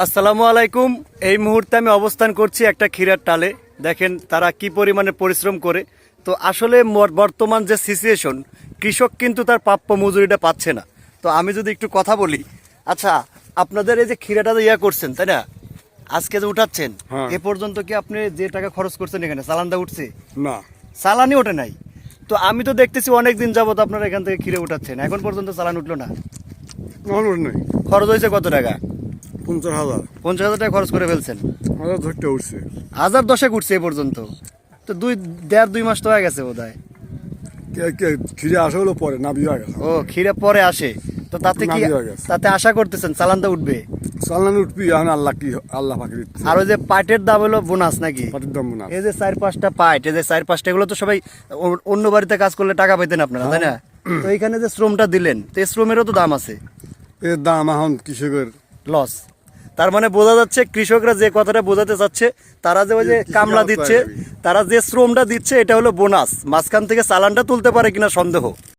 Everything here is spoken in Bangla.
আসসালামু আলাইকুম। এই মুহূর্তে আমি অবস্থান করছি একটা ক্ষীরার টালে। দেখেন তারা কি পরিমাণে পরিশ্রম করে। তো আসলে বর্তমান যে সিচুয়েশন, কৃষক কিন্তু তার প্রাপ্য মজুরিটা পাচ্ছে না। তো আমি যদি একটু কথা বলি, আচ্ছা আপনাদের এই যে ক্ষীরাটা ইয়া করছেন তাই না, আজকে যে উঠাচ্ছেন, হ্যাঁ। এ পর্যন্ত কি আপনি যে টাকা খরচ করছেন এখানে চালানটা উঠছে? না, চালানি ওঠে নাই। তো আমি তো দেখতেছি অনেক দিন যাবত আপনারা এখান থেকে ক্ষীরে উঠাচ্ছেন, এখন পর্যন্ত চালান উঠলো না। নলর নেই। খরচ হয়েছে কত টাকা? 50,000 50,000 টাকা খরচ করে ফেলছেন। হাজার ধরতে উঠছে। 1010 উঠছে এ পর্যন্ত। তো দেড় দুই মাস তো হয়ে গেছে বোধ হয়। ফিরে আসা হলো পরে না বিয়ে গেছে। ও ক্ষীরে পরে আসে, তো তাতে কি নাবি হয়ে গেছে। তাতে আশা করতেছেন চালানটা উঠবে? চালান উঠবি এখন আল্লাহ পাখি দিচ্ছে। আর ওই যে পাটের দাম হলো বোনাস নাকি? পাটির দাম না। এই যে 4-5টা পাট, এই যে 4-5টা, এগুলো তো সবাই অন্য বাড়িতে কাজ করলে টাকা পাইতেন আপনারা, তাই না? তো এখানে যে শ্রমটা দিলেন, তো এই শ্রমেরও তো দাম আছে। এর দাম এখন কৃষকের লস। তার মানে বোঝা যাচ্ছে কৃষকরা যে কথাটা বোঝাতে চাচ্ছে, তারা যে ওই যে কৃষি কামলা অবস্থা দিচ্ছে, যাবে। তারা যে শ্রমটা দিচ্ছে এটা হলো বোনাস, মাঝখান থেকে চালানটা তুলতে পারে কিনা সন্দেহ।